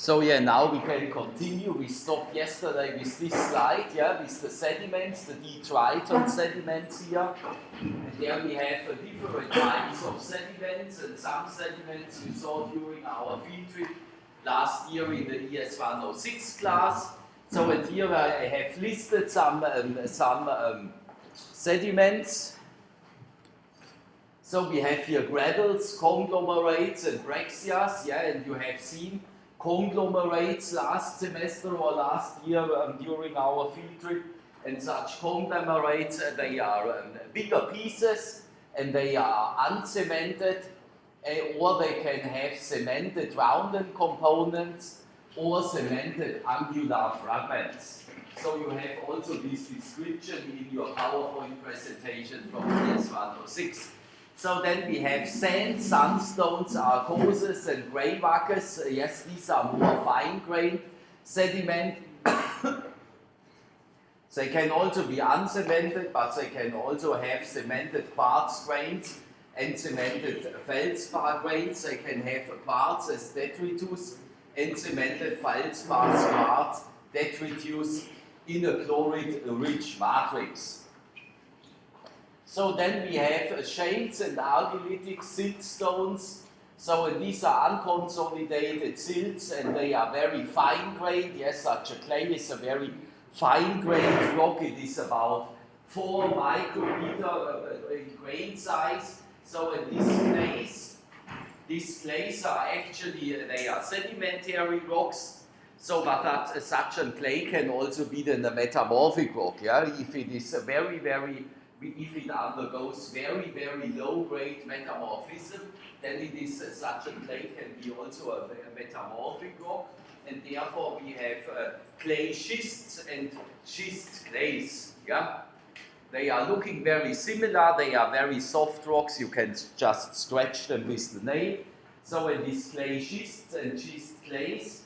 So yeah, now we can continue. We stopped yesterday with this slide, yeah, with the sediments, the detriton sediments here. And there we have different types of sediments, and some sediments you saw during our field trip last year in the ES 106 class. So and here I have listed some sediments. So we have here gravels, conglomerates, and breccias, yeah, and you have seen conglomerates last semester or last year during our field trip, and such conglomerates, they are bigger pieces, and they are uncemented, or they can have cemented rounded components, or cemented angular fragments. So you have also this description in your PowerPoint presentation from ES 106. So then we have sand, sandstones, arkoses, and greywackes. Yes, these are more fine-grained sediment. They can also be uncemented, but they can also have cemented quartz grains and cemented feldspar grains. They can have quartz as detritus and cemented feldspar quartz detritus in a chloride-rich matrix. So then we have shales and argillitic siltstones. So these are unconsolidated silts, and they are very fine-grained. Yes, such a clay is a very fine-grained rock. It is about 4 micrometer in grain size. So in these clays are actually, they are sedimentary rocks. So, but such a clay can also be then a metamorphic rock. Yeah, if it is a if it undergoes very low-grade metamorphism, then it is such a clay can be also a metamorphic rock, and therefore we have clay schists and schist clays. Yeah, they are looking very similar. They are very soft rocks. You can just scratch them with the nail. So in these clay schists and schist clays,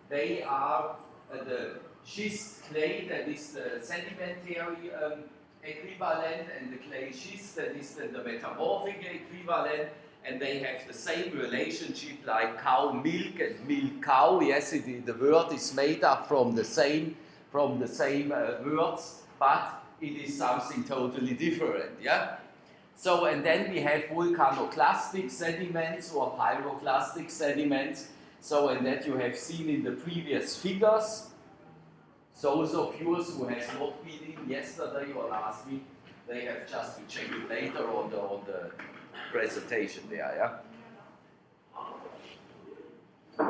they are the schist clay, that is the sedimentary equivalent, and the clay schist, that is then the metamorphic equivalent, and they have the same relationship like cow milk and milk cow. Yes, the word is made up from the same words, but it is something totally different. Yeah. So and then we have volcanoclastic sediments or pyroclastic sediments. So and that you have seen in the previous figures. Those of yours who has not been in yesterday or last week, they have just to check it later on the presentation there, yeah?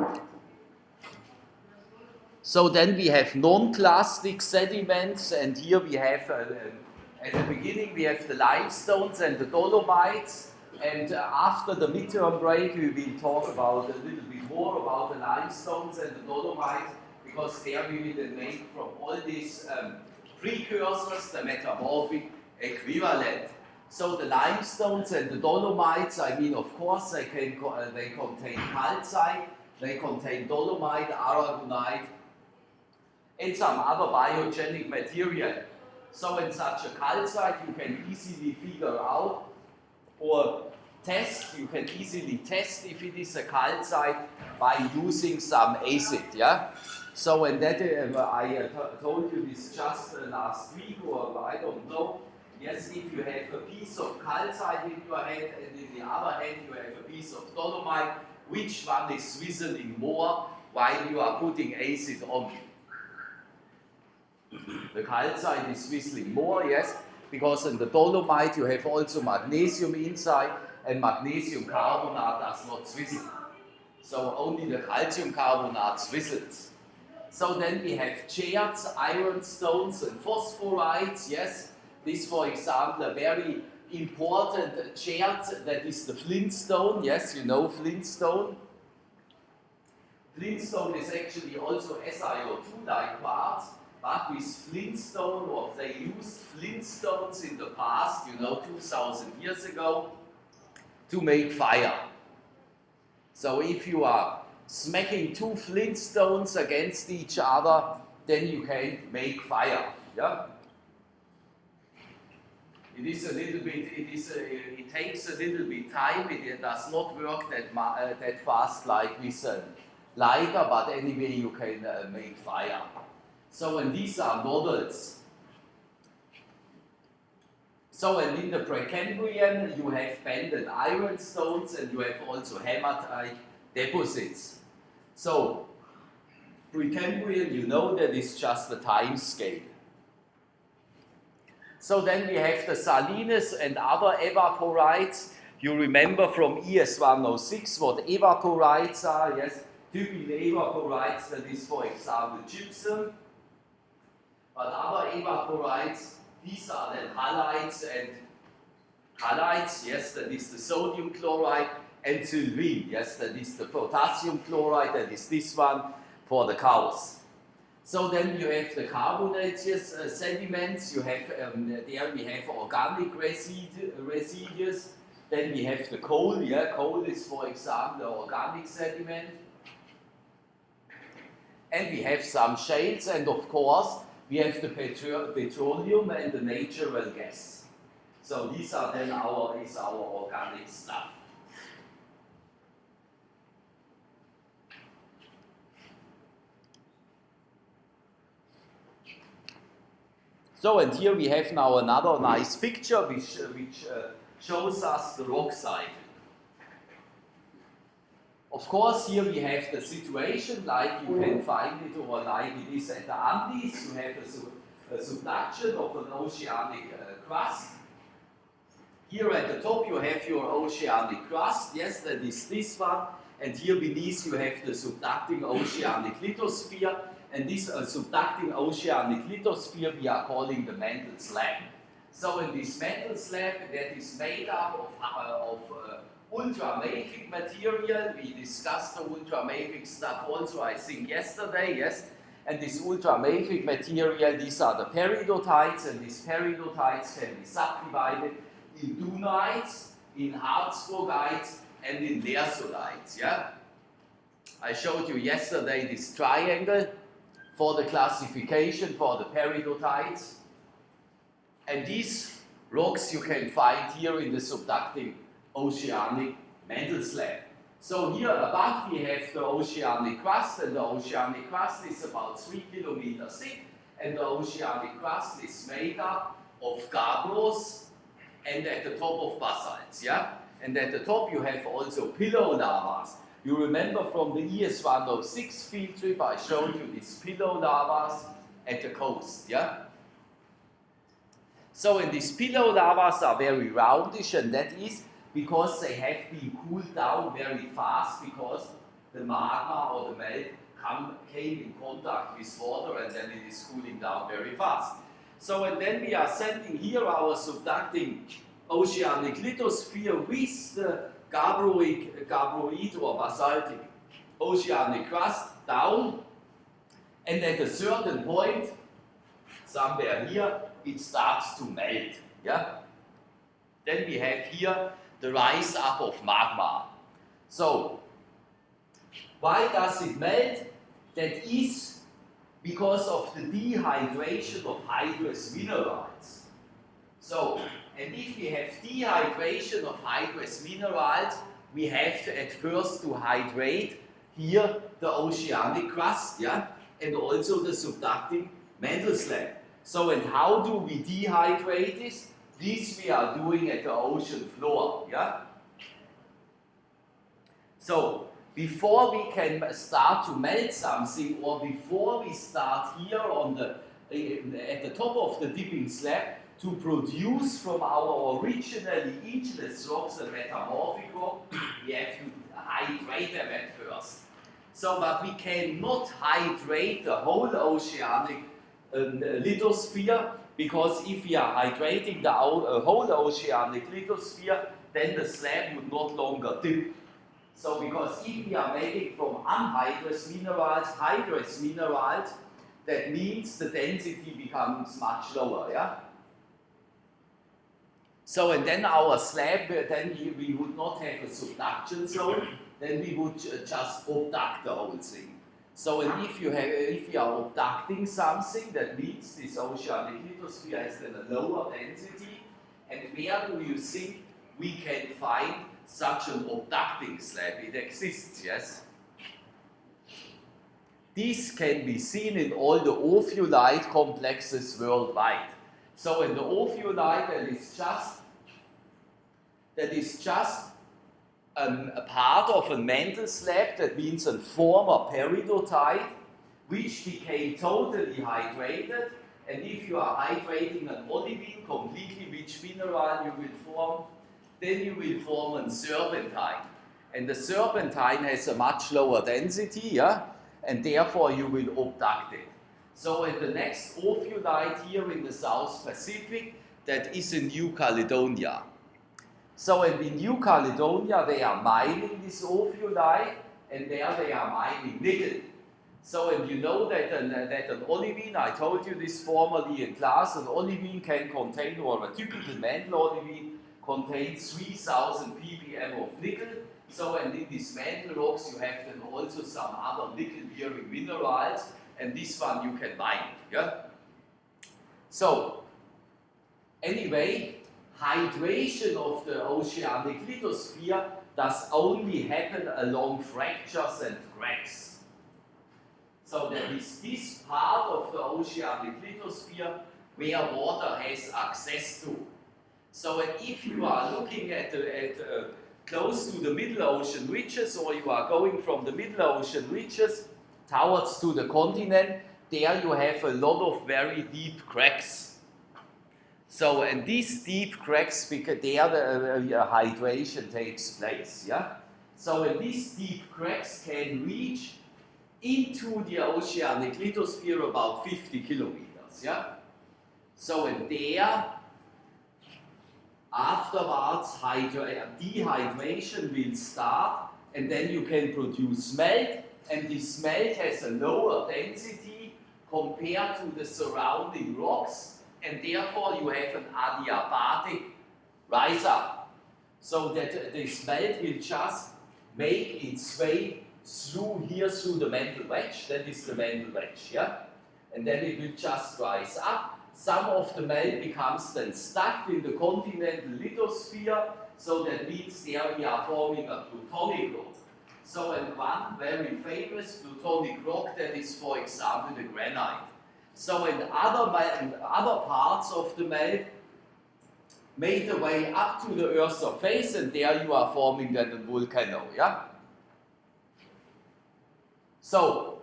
So then we have non-clastic sediments, and here we have, at the beginning we have the limestones and the dolomites, and after the midterm break we will talk about a little bit more about the limestones and the dolomites, because there we will make from all these precursors the metamorphic equivalent. So the limestones and the dolomites, I mean, of course, they contain calcite, they contain dolomite, aragonite, and some other biogenic material. So in such a calcite, you can easily figure out or test, you can easily test if it is a calcite by using some acid, yeah? So, and that I told you this just last week, or I don't know. Yes, if you have a piece of calcite in your hand, and in the other hand you have a piece of dolomite, which one is swizzling more while you are putting acid on? The calcite is swizzling more, yes, because in the dolomite you have also magnesium inside, and magnesium carbonate does not swizzle. So only the calcium carbonate swizzles. So then we have cherts, ironstones, and phosphorites. Yes, this, for example, a very important chert, that is the flintstone. Yes, you know flintstone. Flintstone is actually also SiO2-like quartz, but with flintstone, or they used flintstones in the past, 2000 years ago, to make fire. So if you are smacking 2 flintstones against each other, then you can make fire. Yeah? It is a little bit. It takes a little bit time. It does not work that fast like with lighter, but anyway you can make fire. So, and these are nodules. So, and in the Precambrian you have banded ironstones and you have also hematite deposits. So, Precambrian, you know that it's just a time scale. So then we have the salinas and other evaporites. You remember from ES 106 what evaporites are, yes? Typical evaporites, that is for example gypsum. But other evaporites, these are then halides and halides, yes, that is the sodium chloride, and sylvine, yes, that is the potassium chloride, that is this one for the cows. So then you have the carbonaceous sediments, you have, there we have organic residues, then we have the coal, yeah, coal is for example the organic sediment. And we have some shales, and of course we have the petroleum and the natural gas. So these are then our organic stuff. So, and here we have now another nice picture which shows us the rock cycle. Of course, here we have the situation like you can find it or like it is at the Andes. You have a subduction of an oceanic crust. Here at the top you have your oceanic crust, yes, that is this one. And here beneath you have the subducting oceanic lithosphere. And this subducting oceanic lithosphere we are calling the mantle slab. So in this mantle slab that is made up of ultramafic material. We discussed the ultramafic stuff also I think yesterday, yes. And this ultramafic material, these are the peridotites, and these peridotites can be subdivided in dunites, in harzburgites, and in lersulites, yeah. I showed you yesterday this triangle for the classification for the peridotites. And these rocks you can find here in the subducting oceanic mantle slab. So here above we have the oceanic crust, and the oceanic crust is about 3 kilometers thick, and the oceanic crust is made up of gabbros and at the top of basalts, yeah? And at the top you have also pillow lavas. You remember from the ES 106 field trip, I showed you these pillow lavas at the coast, yeah? So, and these pillow lavas are very roundish, and that is because they have been cooled down very fast because the magma or the melt came in contact with water, and then it is cooling down very fast. So, and then we are sending here our subducting oceanic lithosphere with the gabbroid or basaltic oceanic crust down, and at a certain point, somewhere here, it starts to melt. Yeah? Then we have here the rise up of magma. So, why does it melt? That is because of the dehydration of hydrous minerals. So, and if we have dehydration of hydrous minerals, we have to at first to hydrate here the oceanic crust, yeah, and also the subducting mantle slab. So, and how do we dehydrate this? This we are doing at the ocean floor, yeah. So, before we can start to melt something, or before we start here on the at the top of the dipping slab, to produce from our originally ageless rocks a metamorphic rock, we have to hydrate them at first. So, but we cannot hydrate the whole oceanic lithosphere, because if we are hydrating the whole oceanic lithosphere, then the slab would not longer dip. So, because if we are making from anhydrous minerals hydrous minerals, that means the density becomes much lower, yeah? So, and then our slab, then we would not have a subduction zone, then we would just abduct the whole thing. So, and if you are abducting something, that means this oceanic lithosphere has then a lower density. And where do you think we can find such an abducting slab? It exists, yes? This can be seen in all the ophiolite complexes worldwide. So in the ophiolite, that is just a part of a mantle slab, that means a former peridotite, which became totally hydrated. And if you are hydrating an olivine completely, which mineral you will form? Then you will form a serpentine. And the serpentine has a much lower density, yeah? And therefore you will abduct it. So at the next ophiolite here in the South Pacific, that is in New Caledonia. So in New Caledonia, they are mining this ophiolite, and there they are mining nickel. So, and you know that an olivine, I told you this formerly in class, an olivine can contain, or a typical mantle olivine contains 3000 ppm of nickel. So, and in these mantle rocks you have then also some other nickel-bearing minerals, and this one you can mine. Yeah? So, anyway, hydration of the oceanic lithosphere does only happen along fractures and cracks. So there is this part of the oceanic lithosphere where water has access to. So if you are looking at close to the middle ocean ridges, or you are going from the middle ocean ridges towards to the continent, there you have a lot of very deep cracks. So, and these deep cracks, because there the hydration takes place, yeah? So, and these deep cracks can reach into the oceanic lithosphere about 50 kilometers, yeah? So, and there, afterwards, dehydration will start, and then you can produce smelt, and this smelt has a lower density compared to the surrounding rocks, and therefore you have an adiabatic rise up. So that the smelt will just make its way through the mantle wedge, that is the mantle wedge, yeah? And then it will just rise up. Some of the melt becomes then stuck in the continental lithosphere, so that means there we are forming a plutonic rock. So, and one very famous plutonic rock, that is, for example, the granite. So, and other parts of the melt made the way up to the Earth's surface, and there you are forming then a volcano, yeah? So,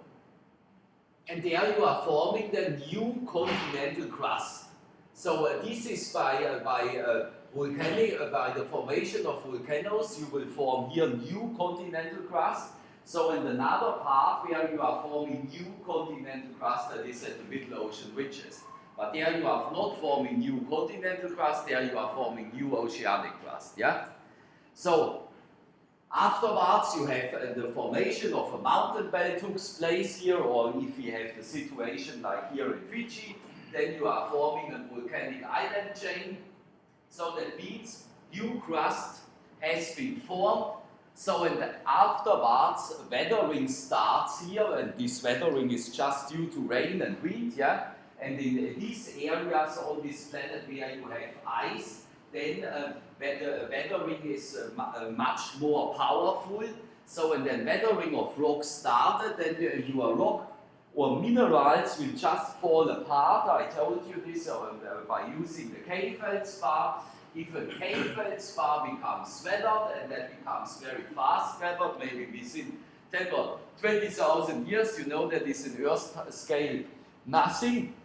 and there you are forming the new continental crust. So this is by the formation of volcanoes, you will form here new continental crust. So in another part where you are forming new continental crust, that is at the middle ocean ridges. But there you are not forming new continental crust, there you are forming new oceanic crust, yeah? So, afterwards, you have the formation of a mountain belt takes place here, or if we have the situation like here in Fiji, then you are forming a volcanic island chain. So that means new crust has been formed. So afterwards, weathering starts here, and this weathering is just due to rain and wind, yeah? And in these areas on this planet where you have ice, then weathering is much more powerful. So when the weathering of rocks started, then your rock or minerals will just fall apart. I told you this by using the K-feldspar. If a K-feldspar becomes weathered, and that becomes very fast weathered, maybe within 10 or 20,000 years, you know that is in Earth scale nothing.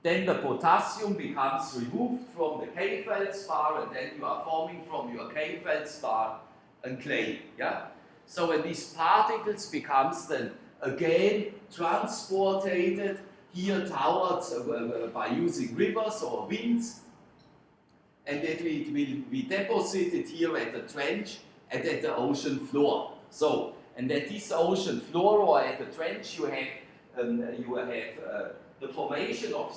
Then the potassium becomes removed from the K-feldspar, and then you are forming from your K-feldspar a clay. Yeah? So when these particles becomes then again transported here towards by using rivers or winds, and that it will be deposited here at the trench and at the ocean floor. So, and at this ocean floor or at the trench you have the formation of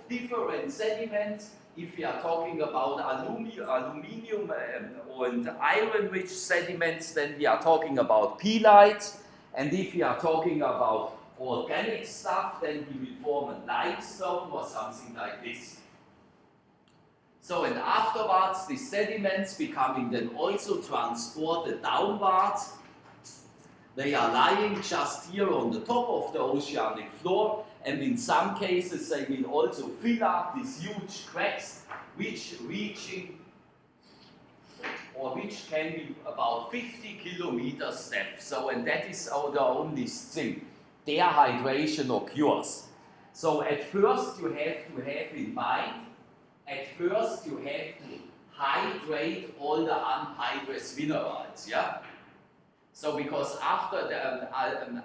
different sediments. If we are talking about aluminium and iron-rich sediments, then we are talking about peelites. And if we are talking about organic stuff, then we will form a limestone or something like this. So, and afterwards, the sediments becoming then also transported downwards They are lying just here on the top of the oceanic floor, and in some cases they will also fill up these huge cracks, which can be about 50 kilometers depth. So, and that is the only thing. Their hydration occurs. So at first you have to have in mind, at first you have to hydrate all the anhydrous minerals, yeah? So because after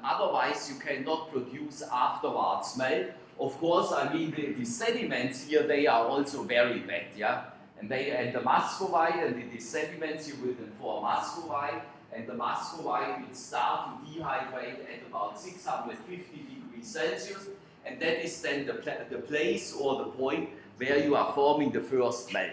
otherwise you cannot produce afterwards smell. Of course, I mean the sediments here, they are also very wet, yeah? And the muscovite and the sediments you will then form muscovite, and the muscovite will start to dehydrate at about 650 degrees Celsius, and that is then the place or the point where you are forming the first melt.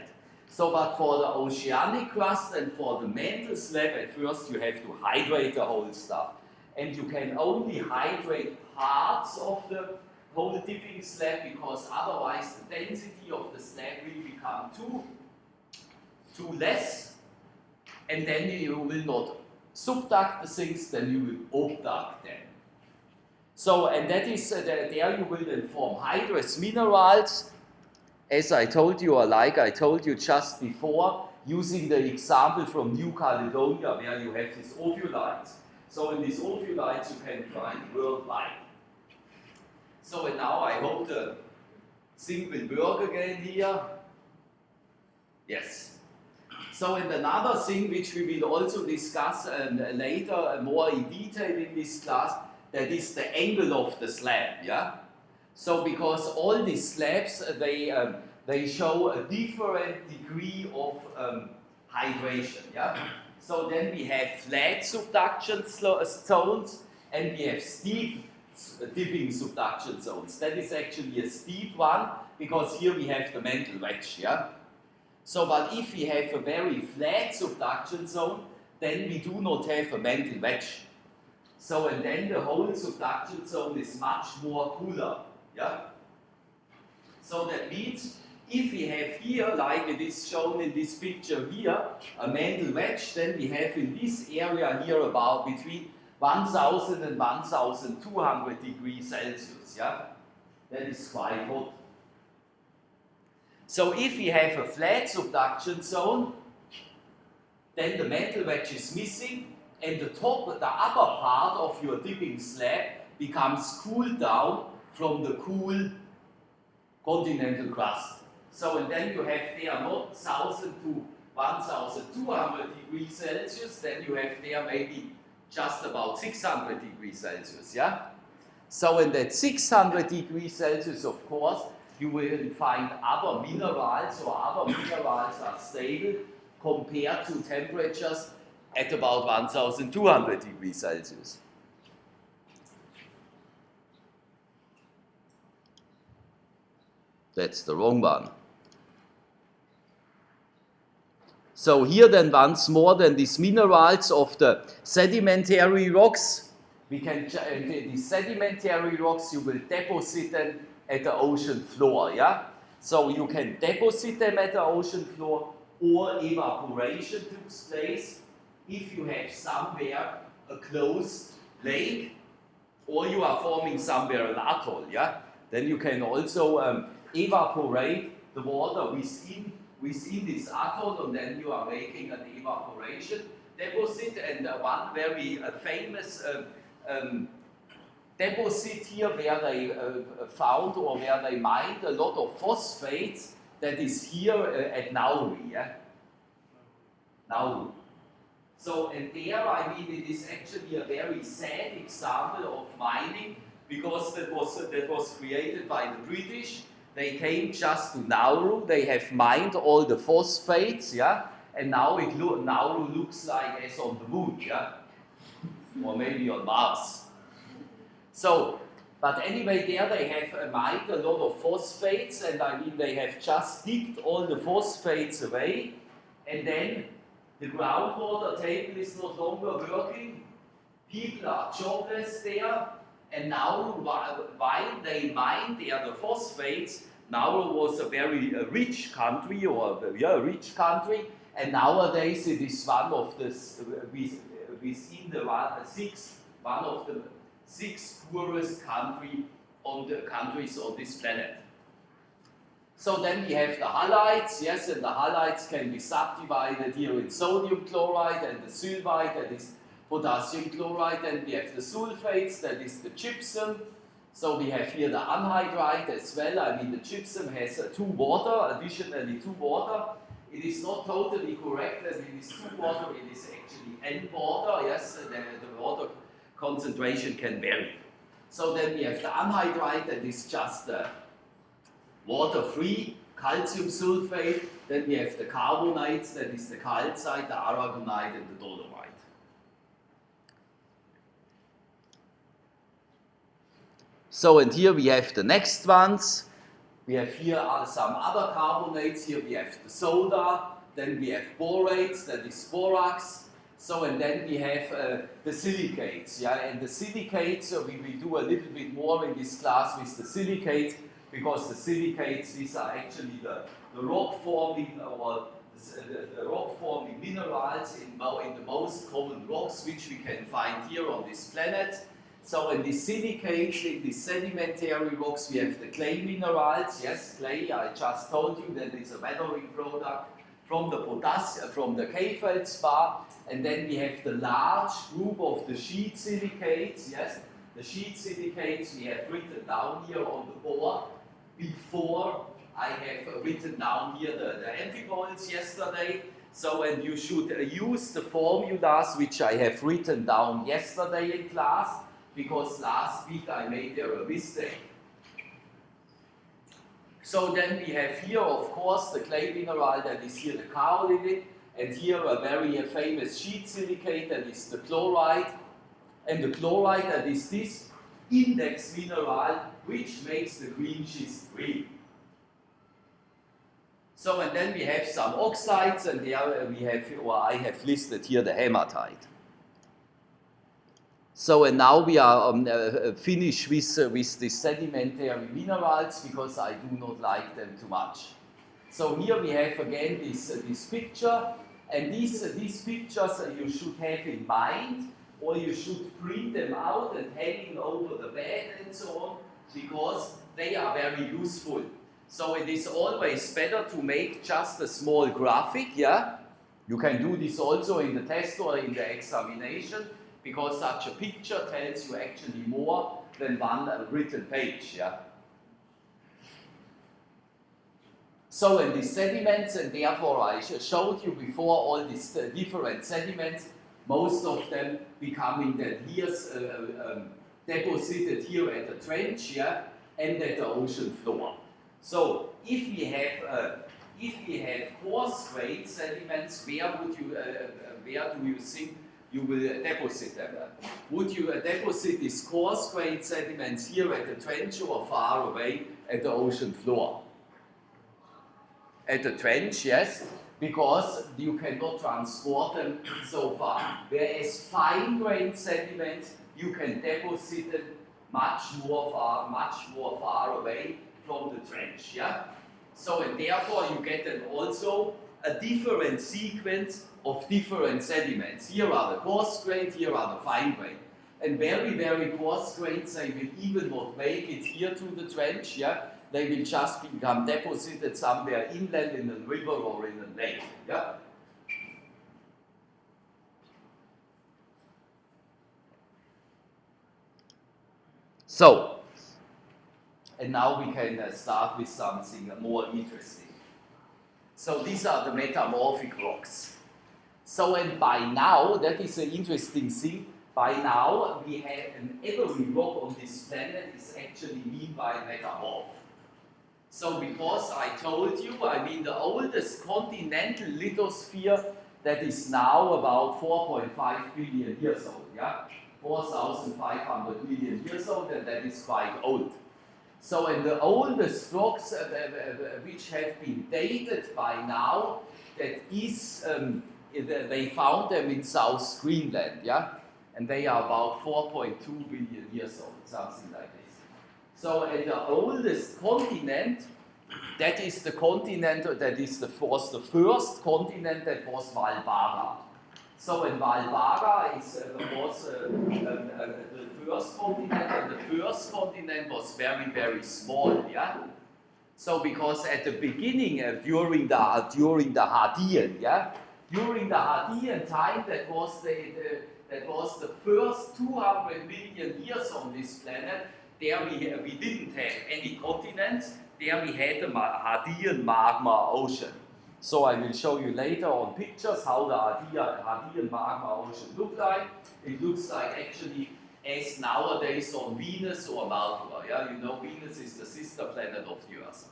So, but for the oceanic crust and for the mantle slab, at first you have to hydrate the whole stuff. And you can only hydrate parts of the whole dipping slab, because otherwise the density of the slab will become too less, and then you will not subduct the things, then you will abduct them. So, and that is, there you will then form hydrous minerals, as I told you, or like I told you just before, using the example from New Caledonia, where you have these ophiolites. So in these ophiolites you can find worldwide. So, and now I hope the thing will work again here. Yes. So, and another thing which we will also discuss later more in detail in this class, that is the angle of the slab, yeah? So, because all these slabs, they show a different degree of hydration, yeah? So then we have flat subduction zones, and we have steep dipping subduction zones. That is actually a steep one, because here we have the mantle wedge, yeah? So, but if we have a very flat subduction zone, then we do not have a mantle wedge. So, and then the whole subduction zone is much more cooler, yeah? So that means, if we have here, like it is shown in this picture here, a mantle wedge, then we have in this area here about between 1000 and 1200 degrees Celsius, yeah? That is quite hot. So if we have a flat subduction zone, then the mantle wedge is missing, and the upper part of your dipping slab becomes cooled down from the cool continental crust. So, and then you have there not 1000 to 1200 degrees Celsius, then you have there maybe just about 600 degrees Celsius, yeah? So in that 600 degrees Celsius, of course, you will find other minerals, or other minerals are stable compared to temperatures at about 1200 degrees Celsius. That's the wrong one. So here then once more then these minerals of the sedimentary rocks, we can, the sedimentary rocks you will deposit them at the ocean floor, yeah? So you can deposit them at the ocean floor, or evaporation takes place if you have somewhere a closed lake, or you are forming somewhere an atoll, yeah? Then you can also evaporate the water within this atoll, and then you are making an evaporation deposit. And one very famous deposit here where they found, or where they mined a lot of phosphates, that is here at Nauru, yeah? Nauru. So, and there, I mean, it is actually a very sad example of mining, because that was created by the British. They came just to Nauru, they have mined all the phosphates, yeah? And now Nauru looks like as on the moon, yeah? Or maybe on Mars. So, but anyway, there they have mined a lot of phosphates, and I mean, they have just digged all the phosphates away, and then the groundwater table is no longer working, people are jobless there, and now while they mined there the phosphates, Nauru was a very rich country, rich country, and nowadays it is one of the within the 6 one of the 6 poorest countries on this planet. So then we have the halides, yes, and the halides can be subdivided here in sodium chloride and the sylvite, that is potassium chloride, and we have the sulfates, that is the gypsum. So we have here the anhydride as well. I mean, the gypsum has 2 water, additionally 2 water. It is not totally correct that it is 2 water, it is actually N water, yes, the water concentration can vary. So then we have the anhydride, that is just water-free calcium sulfate. Then we have the carbonides, that is the calcite, the aragonite, and the dolomite. So, and here we have the next ones. We have here some other carbonates. Here we have the soda, then we have borates, that is borax. So, and then we have the silicates, yeah, and the silicates, we will do a little bit more in this class with the silicates, because the silicates, these are actually the rock-forming or the rock-forming minerals in the most common rocks which we can find here on this planet. So in the silicates, in the sedimentary rocks, we have the clay minerals. Yes, clay, I just told you that it's a weathering product from the potassium, from the K-feldspar. And then we have the large group of the sheet silicates. Yes, the sheet silicates we have written down here on the board. Before I have written down here the amphiboles yesterday. So, and you should use the formulas which I have written down yesterday in class, because last week I made there a mistake. So then we have here, of course, the clay mineral, that is here the kaolin, and here a very famous sheet silicate, that is the chloride, and the chloride, that is this index mineral which makes the green schist green. So, and then we have some oxides, and there we have, or I have listed here the hematite. So, and now we are finished with the sedimentary minerals, because I do not like them too much. So here we have again this picture, and these pictures you should have in mind, or you should print them out and hanging over the bed and so on, because they are very useful. So it is always better to make just a small graphic, yeah? You can do this also in the test or in the examination, because such a picture tells you actually more than one written page, yeah? So in the sediments, and therefore I showed you before all these different sediments, most of them becoming then here deposited here at the trench, yeah, and at the ocean floor. So if we have coarse-grained sediments, where do you think you will deposit them? Would you deposit these coarse-grained sediments here at the trench or far away at the ocean floor? At the trench, yes, because you cannot transport them so far. Whereas fine-grained sediments, you can deposit them much more far away from the trench, yeah? So, and therefore you get then also a different sequence of different sediments. Here are the coarse-grained, here are the fine-grained. And very, very coarse-grained, they will even not make it here to the trench, yeah? They will just become deposited somewhere inland in a river or in a lake, yeah? So, and now we can start with something more interesting. So these are the metamorphic rocks. So, and by now, that is an interesting thing, by now we have every rock on this planet is actually meanwhile metamorph. So because I told you, I mean the oldest continental lithosphere that is now about 4.5 billion years old, yeah? 4,500 million years old, and that is quite old. So, and the oldest rocks which have been dated by now, that is, they found them in South Greenland, yeah? And they are about 4.2 billion years old, something like this. So, and the oldest continent, that is the continent, that was the first continent, that was Valbara. So in Valvara was the first continent, and the first continent was very, very small, yeah? So because at the beginning, during the Hadean, yeah? During the Hadean time, that was the first 200 million years on this planet. There we didn't have any continents. There we had the Hadean magma ocean. So I will show you later on pictures how the Hadean magma ocean looked like. It looks like actually as nowadays on Venus or Mercury. Yeah? You know, Venus is the sister planet of the Earth.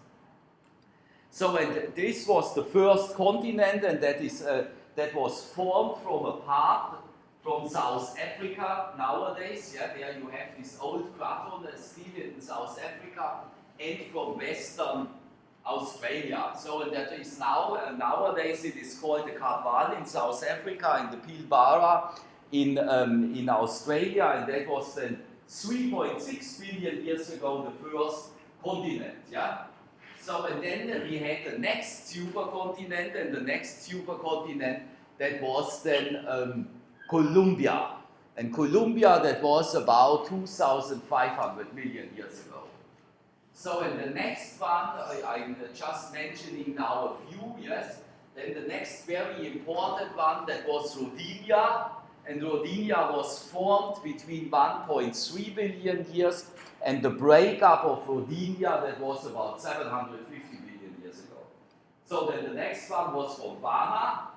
So and this was the first continent, and that was formed from a part from South Africa nowadays. Yeah, there you have this old craton still in South Africa, and from Western Australia. So and that is now nowadays it is called the Cape in South Africa and the Pilbara in Australia, and that was then 3.6 billion years ago the first continent. Yeah. So and then we had the next supercontinent, and the next supercontinent that was then Columbia. And Columbia, that was about 2,500 million years ago. So in the next one, I'm just mentioning now a few, yes. Then the next very important one, that was Rodinia. And Rodinia was formed between 1.3 billion years, and the breakup of Rodinia, that was about 750 billion years ago. So then the next one was Gondwana,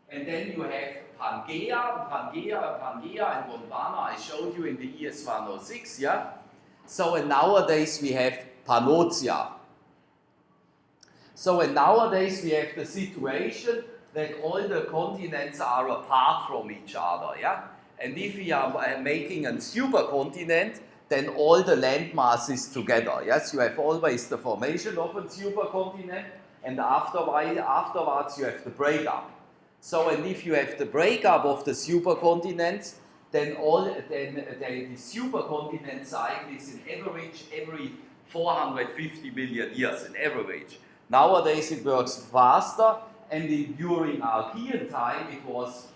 and then you have Pangaea and Gondwana, I showed you in the ES 106, yeah? So and nowadays we have Pannotia. So and nowadays we have the situation that all the continents are apart from each other, yeah? And if we are making a supercontinent, then all the landmass is together, yes? You have always the formation of a supercontinent, and afterwards you have the breakup. So, and if you have the breakup of the supercontinents, then the supercontinent cycle is in average every 450 million years in average. Nowadays it works faster, and during Archean time it was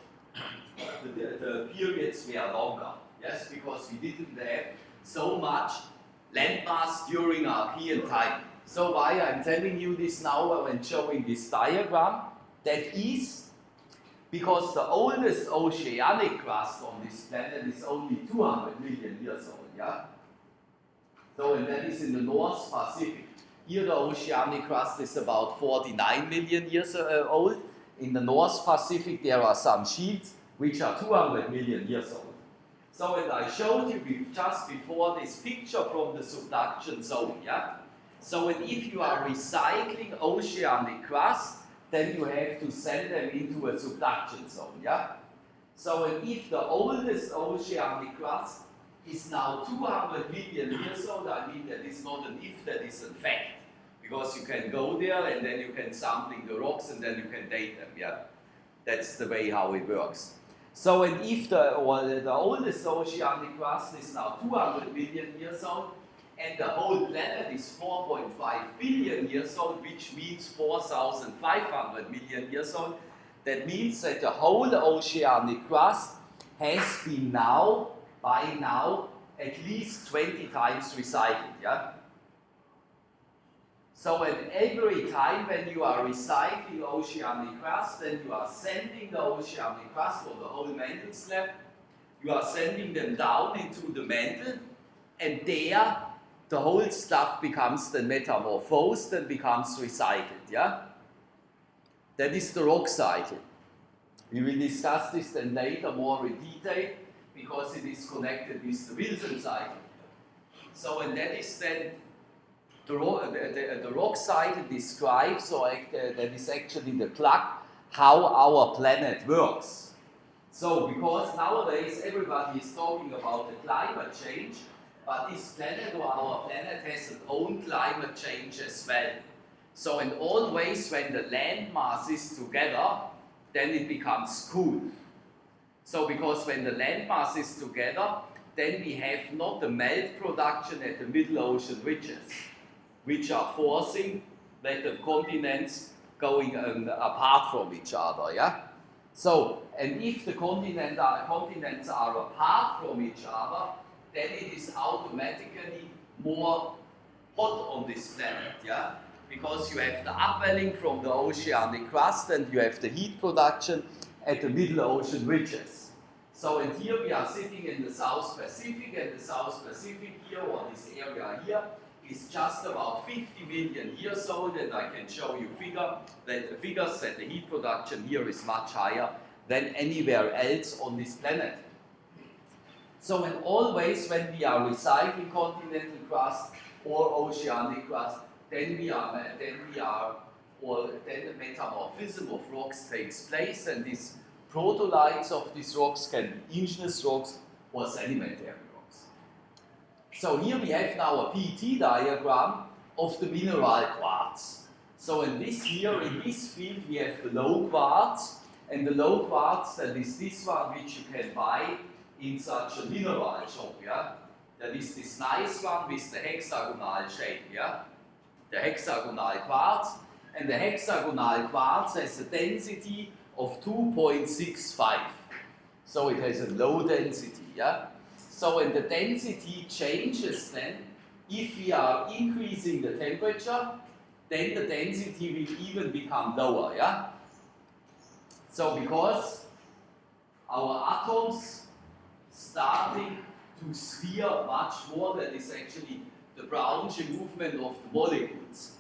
the periods were longer. Yes, because we didn't have so much landmass during Archean time. So why I'm telling you this now when showing this diagram, that is because the oldest oceanic crust on this planet is only 200 million years old, yeah? So, and that is in the North Pacific. Here the oceanic crust is about 49 million years old. In the North Pacific there are some sheets which are 200 million years old. So, and I showed you just before this picture from the subduction zone, yeah? So, and if you are recycling oceanic crust, then you have to send them into a subduction zone, yeah? So, and if the oldest oceanic crust is now 200 million years old, I mean that is not an if, that is a fact. Because you can go there and then you can sampling the rocks and then you can date them, yeah? That's the way how it works. So, and if the oldest oceanic crust is now 200 million years old, and the whole planet is 4.5 billion years old, which means 4,500 million years old, that means that the whole oceanic crust has been by now, at least 20 times recycled, yeah? So at every time when you are recycling oceanic crust, then you are sending the oceanic crust or the whole mantle slab, you are sending them down into the mantle, and there the whole stuff becomes then metamorphosed and becomes recycled, yeah? That is the rock cycle. We will discuss this then later more in detail, because it is connected with the Wilson cycle. So, and that is then the rock cycle describes, or that is actually the clock, how our planet works. So, because nowadays everybody is talking about the climate change, but this planet or our planet has its own climate change as well. So, in always when the land mass is together, then it becomes cool. So, because when the land mass is together, then we have not the melt production at the middle ocean ridges, which are forcing that the continents going apart from each other, yeah? So, and if the continents are apart from each other, then it is automatically more hot on this planet, yeah? Because you have the upwelling from the oceanic crust and you have the heat production at the middle ocean ridges. So, and here we are sitting in the South Pacific, and the South Pacific here, or this area here, is just about 50 million years old, and I can show you figures that the heat production here is much higher than anywhere else on this planet. So, and always when we are recycling continental crust or oceanic crust, then the metamorphism of rocks takes place, and these protoliths of these rocks can be igneous rocks or sedimentary rocks. So here we have now a PT diagram of the mineral quartz. So in this field we have the low quartz, and the low quartz, that is this one which you can buy in such a mineral shop, yeah? That is this nice one with the hexagonal shape, yeah? The hexagonal quartz, and the hexagonal quartz has a density of 2.65. So it has a low density, yeah? So when the density changes then, if we are increasing the temperature, then the density will even become lower, yeah? So because our atoms starting to sphere much more, that is actually the Brownian movement of the molecules.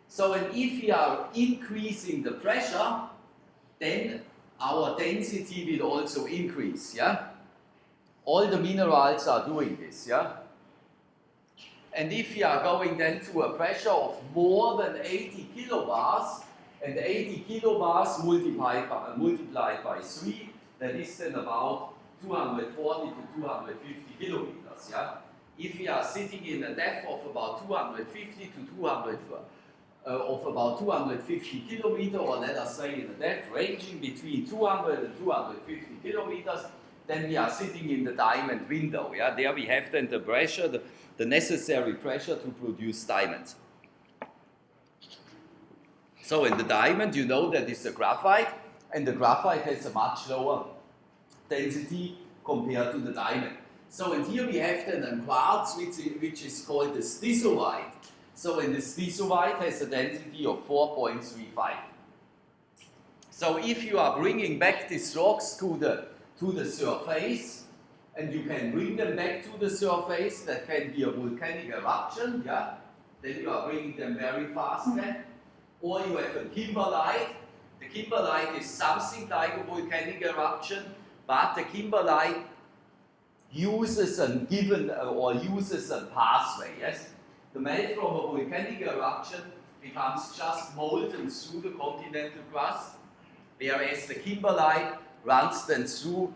So and if we are increasing the pressure, then our density will also increase, yeah? All the minerals are doing this, yeah? And if we are going then to a pressure of more than 80 kilobars, and 80 kilobars multiplied by 3, that is then about 240 to 250 kilometers, yeah? If we are sitting in a depth of about 250 kilometers, or let us say in a depth ranging between 200 and 250 kilometers, then we are sitting in the diamond window. Yeah? There we have then the pressure, the necessary pressure to produce diamonds. So in the diamond, you know that is the graphite, and the graphite has a much lower density compared to the diamond. So and here we have then a quartz which is called the stishovite. So and the stishovite has a density of 4.35. So if you are bringing back these rocks to the surface, and you can bring them back to the surface, that can be a volcanic eruption, yeah? Then you are bringing them very fast back. Or you have a kimberlite. The kimberlite is something like a volcanic eruption, but the kimberlite uses a pathway, yes? The melt from a volcanic eruption becomes just molten through the continental crust, whereas the kimberlite runs then through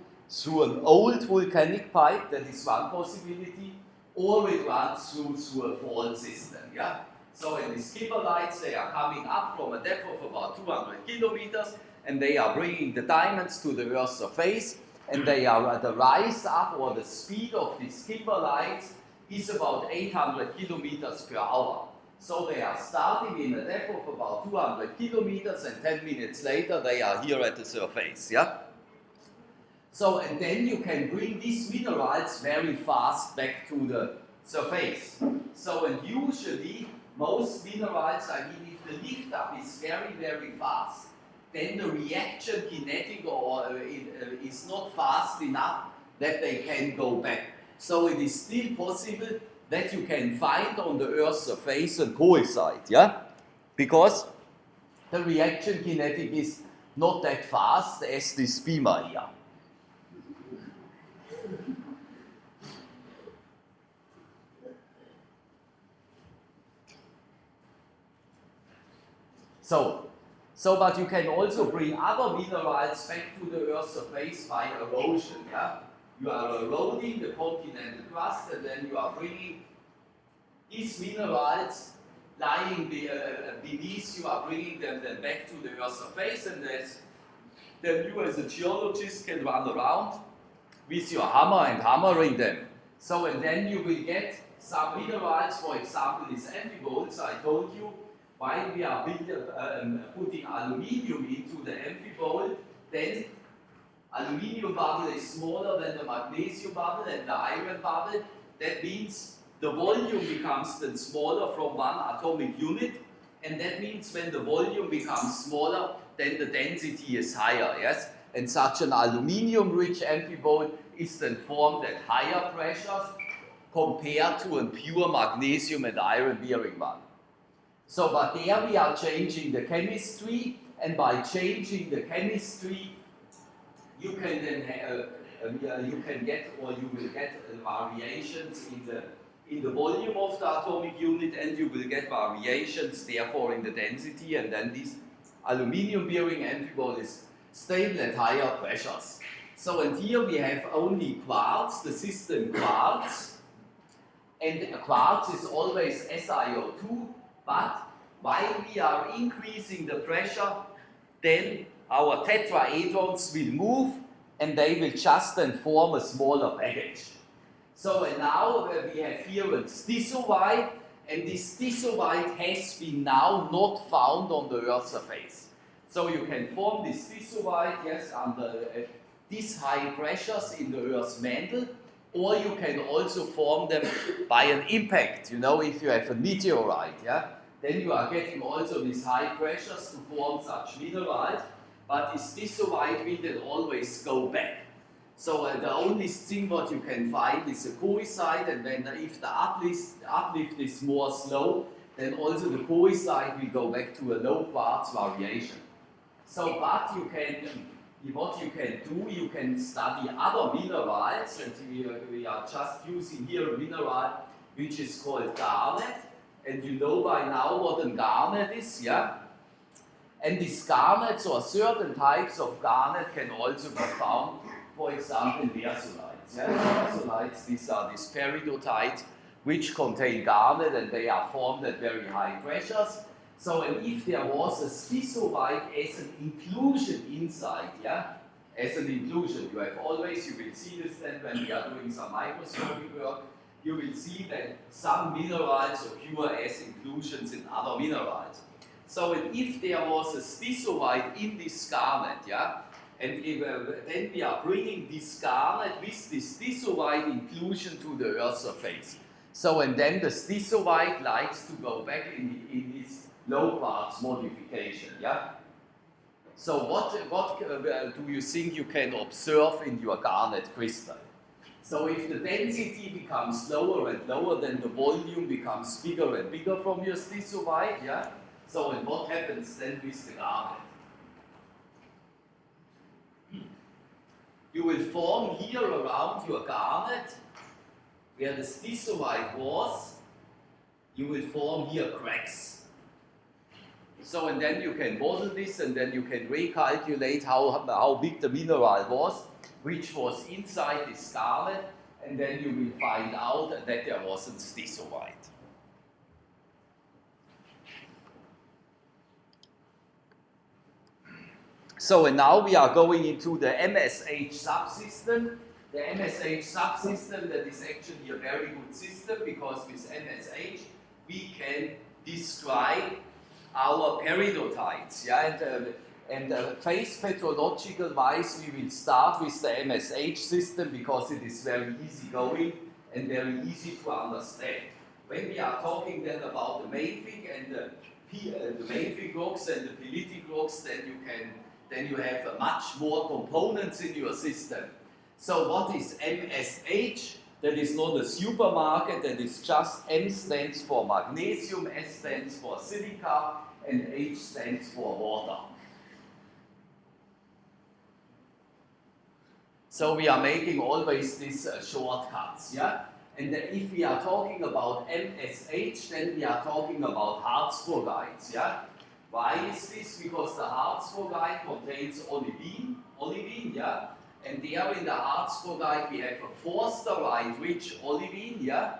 an old volcanic pipe, that is one possibility, or it runs through a fault system, yeah? So in these kimberlites, they are coming up from a depth of about 200 kilometers, and they are bringing the diamonds to the Earth's surface, and they are at the rise up, or the speed of these kimberlites is about 800 kilometers per hour. So they are starting in a depth of about 200 kilometers, and 10 minutes later they are here at the surface, yeah? So, and then you can bring these minerals very fast back to the surface. So, and usually, most minerals, I mean, if the lift up is very, very fast, then the reaction kinetic is not fast enough that they can go back. So it is still possible that you can find on the Earth's surface a coesite, yeah? Because the reaction kinetic is not that fast as this beamer here. But you can also bring other minerals back to the Earth's surface by erosion, yeah? You are eroding the continental crust, and then you are bringing these minerals lying beneath, you are bringing them then back to the Earth's surface, and then you as a geologist can run around with your hammer and hammering them. So, and then you will get some minerals, for example, these amphiboles, I told you, while we are putting aluminium into the amphibole, then Aluminium bubble is smaller than the magnesium bubble and the iron bubble. That means the volume becomes then smaller from one atomic unit, and that means when the volume becomes smaller, then the density is higher, yes? And such an aluminium-rich amphibole is then formed at higher pressures compared to a pure magnesium and iron-bearing one. So, but there we are changing the chemistry, and by changing the chemistry, you can then you can get, or you will get variations in the volume of the atomic unit, and you will get variations therefore in the density, and then this aluminium-bearing amphibole is stable at higher pressures. So, and here we have only quartz, the system quartz, and quartz is always SiO2, but while we are increasing the pressure, then our tetrahedrons will move and they will just then form a smaller package. So and now we have here a stishovite, and this stishovite has been now not found on the Earth's surface. So you can form this stishovite, yes, under these high pressures in the Earth's mantle, or you can also form them by an impact. You know, if you have a meteorite, yeah, then you are getting also these high pressures to form such minerals. But this stishovite will then always go back. So the only thing what you can find is a coesite, and then if the uplift is more slow, then also the coesite will go back to a low quartz variation. So, but you can, what you can do, you can study other minerals, and we are just using here a mineral which is called garnet, and you know by now what a garnet is, yeah? And these garnets, or certain types of garnet, can also be found, for example, in versolites. Yeah? Versolites, these are these peridotites which contain garnet, and they are formed at very high pressures. So, and if there was a stishovite as an inclusion inside, yeah, as an inclusion, you have always, you will see this then when we are doing some microscopic work, you will see that some minerals occur as inclusions in other minerals. So if there was a stishovite in this garnet, yeah, and then we are bringing this garnet with this stishovite inclusion to the Earth's surface. So and then the stishovite likes to go back in this low quartz modification, yeah. So what do you think you can observe in your garnet crystal? So if the density becomes lower and lower, then the volume becomes bigger and bigger from your stishovite, yeah. So, and what happens then with the garnet? You will form here around your garnet, where the stishovite was, you will form here cracks. So, and then you can model this, and then you can recalculate how big the mineral was, which was inside this garnet, and then you will find out that there wasn't stishovite. So, and now we are going into the MSH subsystem. The MSH subsystem, that is actually a very good system, because with MSH we can describe our peridotites. Yeah? And phase petrological wise, we will start with the MSH system because it is very easy going and very easy to understand. When we are talking then about the mafic and the mafic rocks and the pilitic rocks, then you have much more components in your system. So what is MSH? That is not a supermarket, that is just M stands for magnesium, S stands for silica, and H stands for water. So we are making always these shortcuts, yeah? And if we are talking about MSH, then we are talking about Harzburgites, yeah? Why is this? Because the Harzburgite contains olivine, yeah? And there in the Harzburgite we have a forsterite-rich olivine, yeah?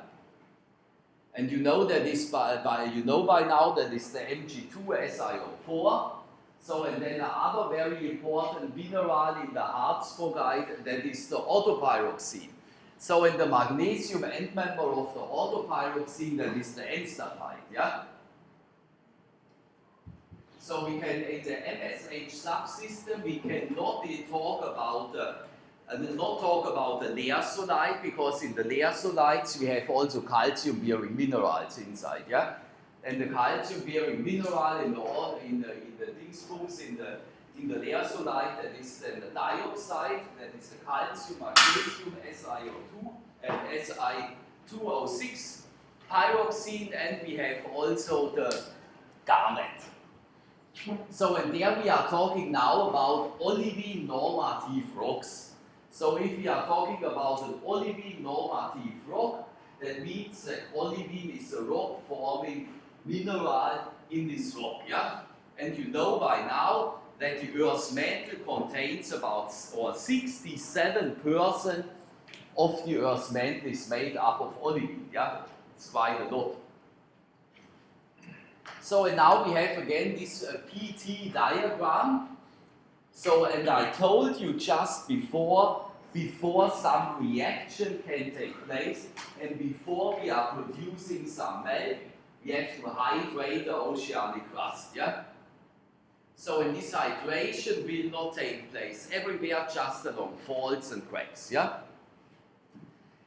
And you know that is by now that is the Mg2SiO4. So, and then the other very important mineral in the Harzburgite, that is the autopyroxene. So, in the magnesium end member of the autopyroxene, that is the enstatite, yeah? So we can, in the MSH subsystem, we cannot talk about the leasolite, because in the leasolites we have also calcium-bearing minerals inside, yeah. And the calcium-bearing mineral in the Dingsbums, in the leasolite, that is then the dioxide, that is the calcium, magnesium, SiO2 and Si2O6 pyroxene, and we have also the garnet. So, and there we are talking now about olivine normative rocks. So if we are talking about an olivine normative rock, that means that olivine is a rock forming mineral in this rock, yeah? And you know by now that the Earth's mantle contains about, or 67% of the Earth's mantle is made up of olivine, yeah? It's quite a lot. So, and now we have again this PT diagram. So, and I told you just before some reaction can take place and before we are producing some melt, we have to hydrate the oceanic crust, yeah? So, and this hydration will not take place everywhere, just along faults and cracks, yeah?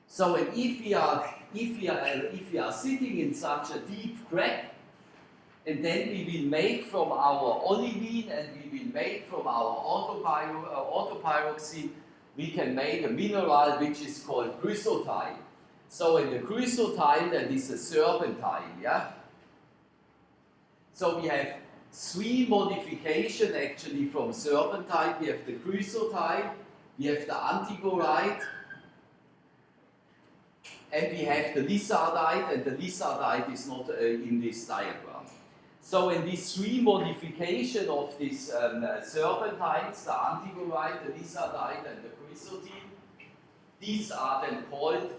So, and if we are sitting in such a deep crack, and then we will make from our olivine and we will make from our autopyroxene, we can make a mineral which is called chrysotile. So in the chrysotile, that is a serpentine, yeah? So we have three modifications actually from serpentine. We have the chrysotile, we have the antigorite, and we have the lizardite, and the lizardite is not in this diagram. So in these three modifications of these serpentines, the antigorite, the lizardite, and the chrysotile, these are then called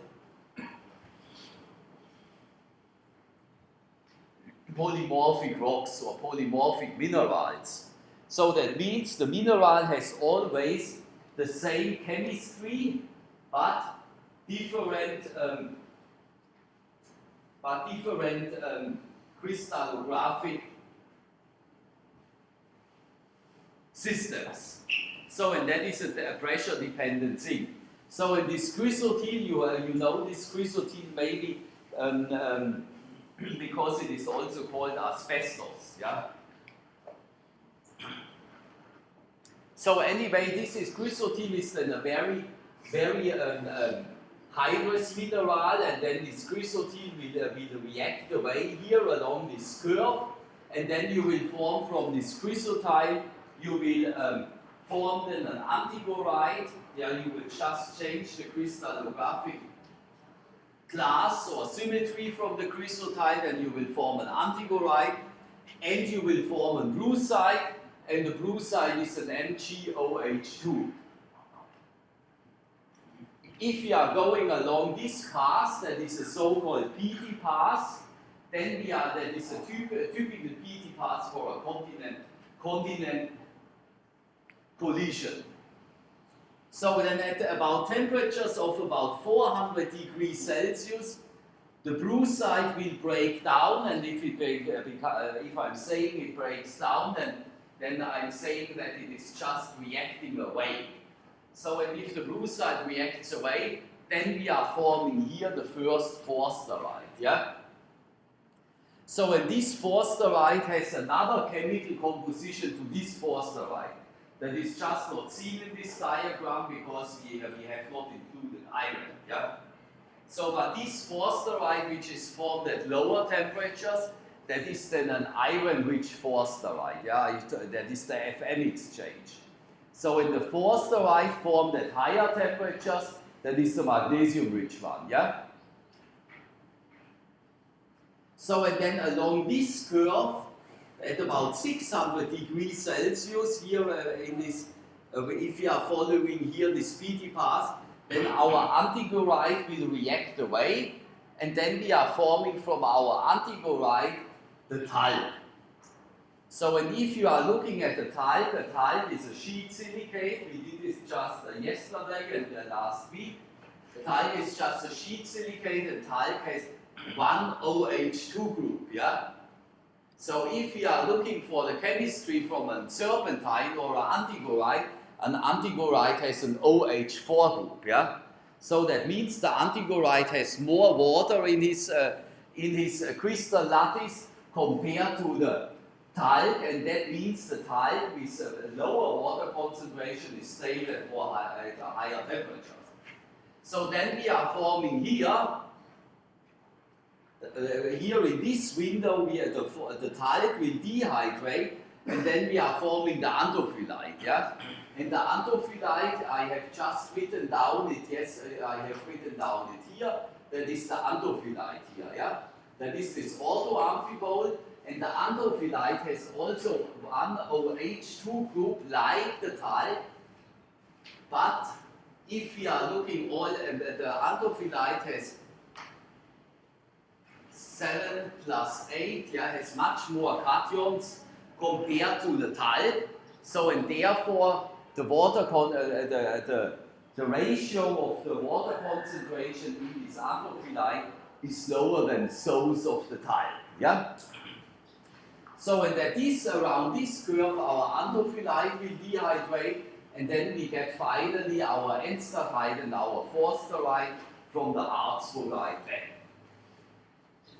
polymorphic rocks or polymorphic minerals. So that means the mineral has always the same chemistry, but different crystallographic systems. So, and that is a pressure-dependent thing. So, in this chrysotile, you know this chrysotile maybe because it is also called asbestos. Yeah. So anyway, this is chrysotile is then a very hydrous mineral, and then this chrysotile will react away here along this curve, and then you will form from this chrysotile, you will form then an antigorite. Yeah, you will just change the crystallographic class or symmetry from the chrysotile, and you will form an antigorite, and you will form a brucite, and the brucite is an MgOH2. If we are going along this path, that is a so-called PT path, then that is a typical PT path for a continent collision. So then at about temperatures of about 400 degrees Celsius, the brucite will break down, and if I'm saying it breaks down, then I'm saying that it is just reacting away. So and if the brucite reacts away, then we are forming here the first forsterite, yeah? So and this forsterite has another chemical composition to this forsterite that is just not seen in this diagram because we have not included iron, yeah? So but this forsterite, which is formed at lower temperatures, that is then an iron-rich forsterite, yeah? That is the Fn exchange. So in the forsterite formed at higher temperatures, that is the magnesium-rich one, yeah? So and then along this curve, at about 600 degrees Celsius, here in this, if we are following here this PT path, then our antigorite will react away, and then we are forming from our antigorite the talc. So, and if you are looking at the talc is a sheet silicate. We did this just yesterday and last week. The talc is just a sheet silicate, and talc has one OH2 group, yeah? So if we are looking for the chemistry from a serpentine or an antigorite has an OH4 group, yeah? So that means the antigorite has more water in his crystal lattice compared to the talc, and that means the talc with a lower water concentration is stable at higher temperatures. So then we are forming here, here in this window, the talc will dehydrate, and then we are forming the andophyllite, yeah? And the andophyllite, I have just written down it, yes, I have written down it here, that is the andophyllite here, yeah? That is this orthoamphibole, and the andophyllite has also one OH2 group like the talc, but if we are looking the andophyllite has 7 plus 8, yeah, has much more cations compared to the talc. So, and therefore, the water the ratio of the water concentration in this andophyllite is lower than those of the talc. Yeah. So, and that is around this curve, our andophyllite will dehydrate, and then we get finally our enstatite and our forsterite from the harzburgite back.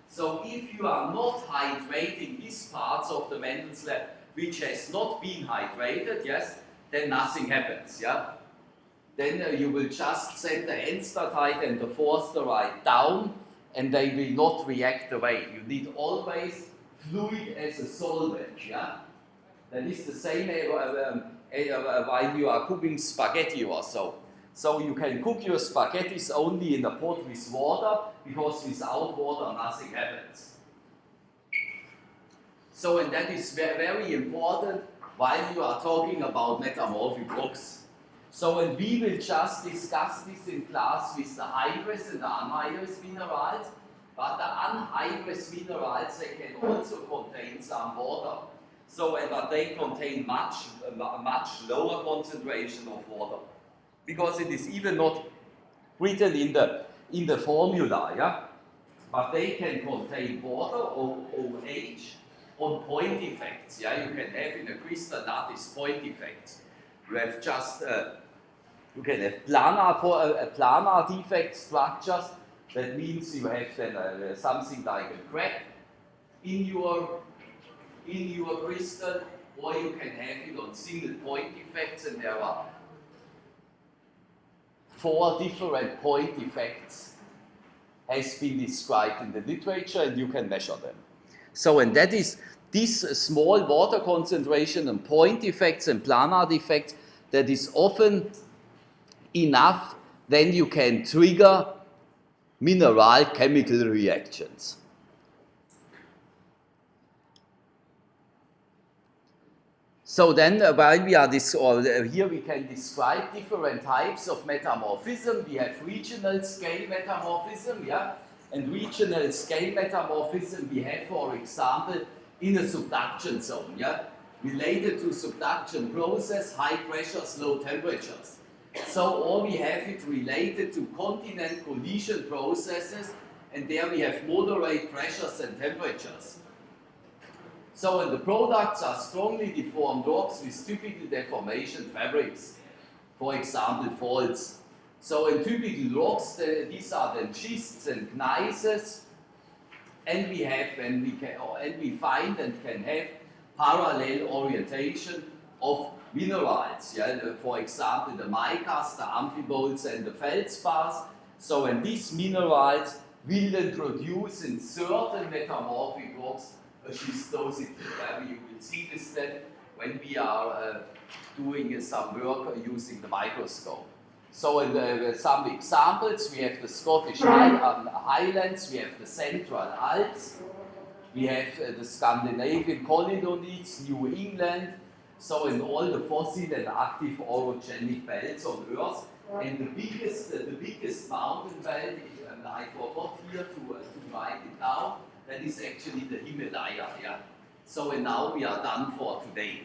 So if you are not hydrating these parts of the Mendel slab which has not been hydrated, yes, then nothing happens, yeah? Then you will just send the enstatite and the forsterite down, and they will not react away. You need always fluid as a solvent, yeah? That is the same while you are cooking spaghetti or so. So you can cook your spaghettis only in a pot with water, because without water nothing happens. So, and that is very important while you are talking about metamorphic rocks. So, and we will just discuss this in class with the hydrous and the anhydrous minerals, but the anhydrous minerals, they can also contain some water. So, but they contain much lower concentration of water, because it is even not written in the formula, yeah? But they can contain water or OH on point effects, yeah? You can have in a crystal lattice point effects. You have just, you can have planar defect structures. That means you have then something like a crack in your crystal, or you can have it on single point effects, and there are 4 different point effects has been described in the literature, and you can measure them. So, and that is this small water concentration and point effects and planar defects that is often enough, then you can trigger mineral chemical reactions. So then, while we are here we can describe different types of metamorphism. We have regional scale metamorphism, yeah, and regional scale metamorphism we have, for example, in a subduction zone, yeah, related to subduction process, high pressures, low temperatures. So, or we have it related to continent collision processes, and there we have moderate pressures and temperatures. So, and the products are strongly deformed rocks with typical deformation fabrics, for example, faults. So, in typical rocks, these are then schists and gneisses, and we have, and we find and can have parallel orientation of minerals. Yeah? For example, the micas, the amphiboles, and the feldspars. So, and these minerals will then produce in certain metamorphic rocks a schistosity. Yeah? You will see this then when we are doing some work using the microscope. So, some examples, we have the Scottish Highlands, we have the Central Alps, we have the Scandinavian Collidonites, New England, so in all the fossil and active orogenic belts on Earth. And the biggest mountain belt, and I forgot here to write it down, that is actually the Himalaya. Yeah? So, and now we are done for today.